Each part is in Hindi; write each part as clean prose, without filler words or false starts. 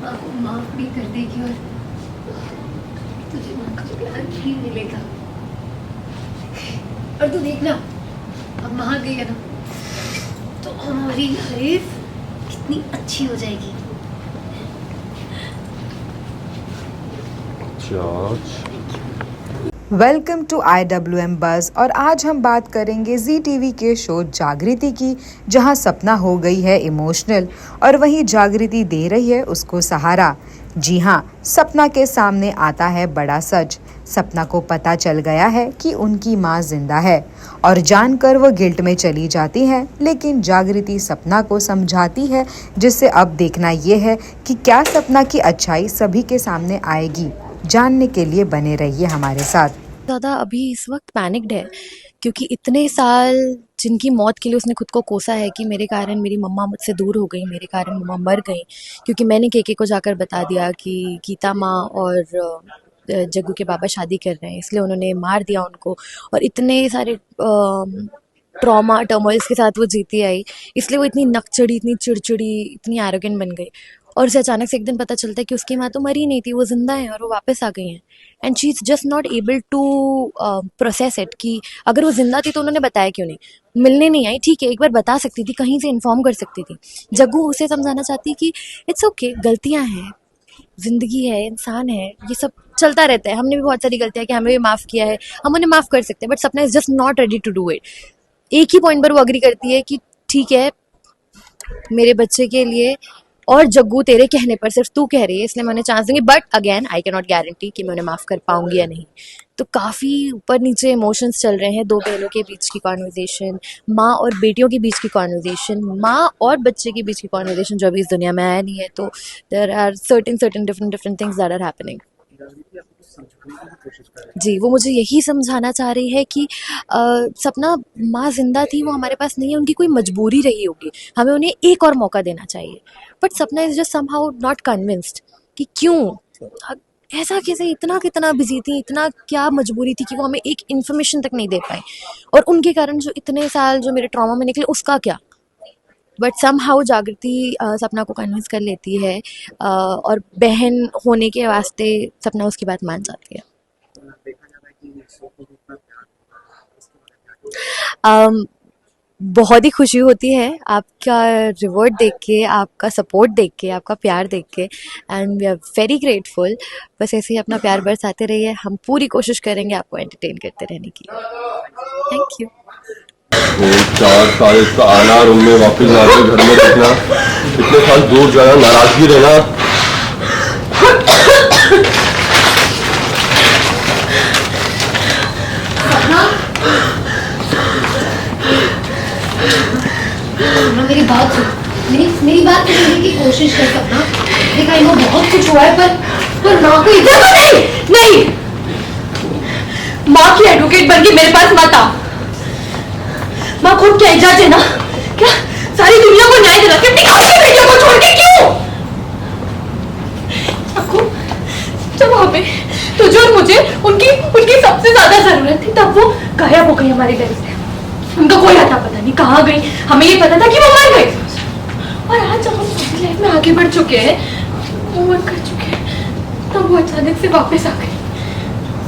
माँ को माफ भी कर देगी और तुझे माँ का प्यार भी मिलेगा। और तू देखना, अब माँ गई है ना तो हमारी लाइफ कितनी अच्छी हो जाएगी। Welcome to IWM buzz. और आज हम बात करेंगे ZTV के शो जागृति की, जहां सपना हो गई है इमोशनल और वहीं जागृति दे रही है उसको सहारा। जी हां, सपना के सामने आता है बड़ा सच। सपना को पता चल गया है कि उनकी मां जिंदा है और जानकर वो गिल्ट में चली जाती है, लेकिन जागृति सपना को समझाती है, जिससे अब देखना ये है कि क्या सपना की अच्छाई सभी के सामने आएगी। जानने के लिए बने रहिए हमारे साथ। ज़्यादा अभी इस वक्त पैनिक्ड है क्योंकि इतने साल जिनकी मौत के लिए उसने खुद को कोसा है कि मेरे कारण मेरी मम्मा मुझसे दूर हो गई, मेरे कारण मम्मा मर गई, क्योंकि मैंने केके को जाकर बता दिया कि गीता माँ और जग्गू के बाबा शादी कर रहे हैं, इसलिए उन्होंने मार दिया उनको। और इतने सारे ट्रॉमा टर्मोइल्स के साथ वो जीती आई, इसलिए वो इतनी नकचड़ी, इतनी चिड़चिड़ी, इतनी एरोगेंट बन गई। और उसे अचानक से एक दिन पता चलता है कि उसकी माँ तो मरी नहीं थी, वो जिंदा है और वो वापस आ गई हैं। And she is just not able to process it कि अगर वो जिंदा थी तो उन्होंने बताया क्यों नहीं, मिलने नहीं आई, ठीक है एक बार बता सकती थी, कहीं से इन्फॉर्म कर सकती थी। जग्गू उसे समझाना चाहती कि इट्स ओके, गलतियाँ हैं, ज़िंदगी है, इंसान है, ये सब चलता रहता है, हमने भी बहुत सारी गलतियाँ की, हमें भी माफ़ किया है, हम उन्हें माफ़ कर सकते हैं, but Sapna is just not ready to do it. एक ही पॉइंट पर वो अग्री करती है कि ठीक है, मेरे बच्चे के लिए और जग्गू तेरे कहने पर, सिर्फ तू कह रही है इसलिए मैं उन्हें चांस दूंगी, but again I can not guarantee कि मैं उन्हें माफ़ कर पाऊंगी या नहीं। तो काफ़ी ऊपर नीचे इमोशंस चल रहे हैं, दो बहनों के बीच की कॉन्वर्जेसन, माँ और बेटियों के बीच की कॉन्वर्जेसन, माँ और बच्चे के बीच की कॉन्वर्जेसन जो अभी इस दुनिया में आया नहीं है। तो there are certain different things that are happening. जी, वो मुझे यही समझाना चाह रही है कि सपना, माँ ज़िंदा थी, वो हमारे पास नहीं है, उनकी कोई मजबूरी रही होगी, हमें उन्हें एक और मौका देना चाहिए। But Sapna is just somehow not convinced कि क्यों, ऐसा कैसे, इतना कितना बिजी थी, इतना क्या मजबूरी थी कि वो हमें एक इन्फॉर्मेशन तक नहीं दे पाए, और उनके कारण जो इतने साल जो मेरे ट्रॉमा में निकले उसका क्या। बट समहाउ जागृति सपना को कन्विंस कर लेती है, और बहन होने के वास्ते सपना उसकी बात मान जाती है। बहुत ही खुशी होती है आपका रिवॉर्ड देख के, आपका सपोर्ट देख के, आपका प्यार देख के, and we are very grateful. बस ऐसे ही अपना प्यार बरसाते रहिए, हम पूरी कोशिश करेंगे आपको एंटरटेन करते रहने की। Thank you. 4 साल इसका आना, रूम में वापस आके घर में रहना, इतने साल दूर जाना, नाराजगी रहना। मेरी बात सुन, मेरी बात सुनने की कोशिश कर सपना। देखा इनको बहुत कुछ हुआ है, पर माँ को इधर नहीं, माँ की एडवोकेट बन के मेरे पास मत आ। माँ खुद क्या एजाज है ना, क्या सारी दुनिया को न्याय दिला के अपनी आखिरी बेटियों को छोड़ के क्यों? आपको जब हमें तुझे और मुझे उनकी सबसे ज्यादा जरूरत थी, तब वो गायब हो गई हमारी लाइफ से। उनका कोई आता पता नहीं कहाँ गई, हमें ये पता था कि वो मर गई। और आज जब हम अपनी लाइफ में आगे बढ़ चुके हैं, मूव कर चुके हैं, तब वो अचानक से वापस आ गई,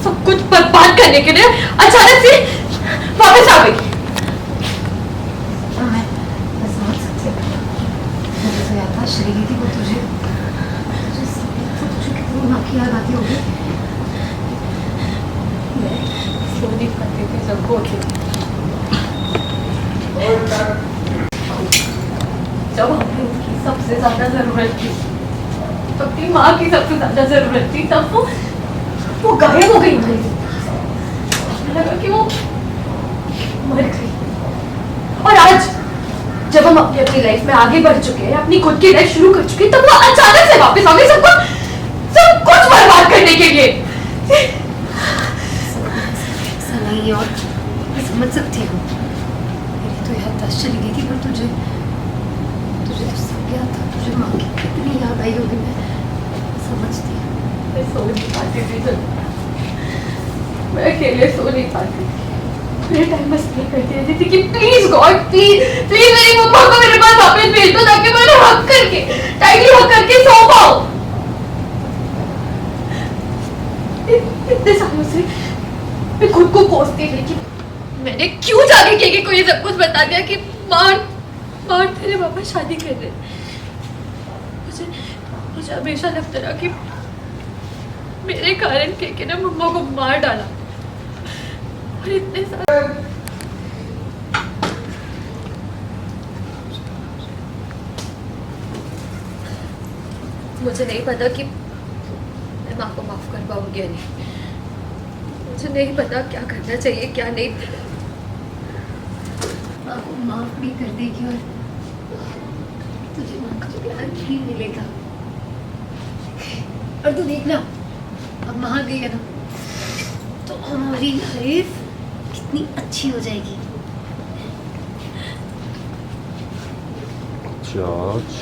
सब कुछ बर्बाद करने के लिए अचानक से वापस आ गई। श्रीनिधि को तुझे कितनी माँ की याद आती होगी। मैं सो नहीं पाती थी जब वो थी, जब हमें उसकी सबसे ज्यादा जरूरत थी, तो अपनी माँ की सबसे ज्यादा जरूरत थी, तब वो गायब हो गई। मुझे लगा कि वो मर गई। और आज जब हम अपनी लाइफ में आगे बढ़ चुके हैं, अपनी खुद की लाइफ शुरू कर चुके हैं, तब वो अचानक से वापस आ गई, सब कुछ बर्बाद करने के लिए। ऐसा नहीं है, और मैं समझ सकती हूँ, मेरी तो याददाश्त चली गई थी, पर तुझे तो सब याद था। तुझे माँ की कितनी याद आई होगी, मैं समझती हूँ। मैं सो नहीं पाती थी जब, मैं अकेले सो नहीं पाती थी। मेरे टाइम बस ये करती रहती थी कि प्लीज गॉड, प्लीज मेरी मम्मा को मेरे पास वापस भेज दो, ताकि मैं उन्हें हक करके, टाइटली हक करके सो पाऊँ। कोसती रही कि मैंने क्यों जाके केके को ये सब कुछ बता दिया कि मार मार तेरे पापा शादी कर रहे हैं। मुझे मुझे हमेशा लगता रहा कि मेरे कारण केके ने मम्मा को मार डाला। और इतने सारे मुझे नहीं पता कि मैं माँ को माफ कर पाऊंगी या नहीं। मुझे नहीं पता क्या करना चाहिए क्या नहीं। माँ को माफ भी कर देगी और तुझे माँ का प्यार भी मिलेगा। और तू देखना, अब माँ गई है ना तो हमारी लाइफ कितनी अच्छी हो जाएगी। जॉर्ज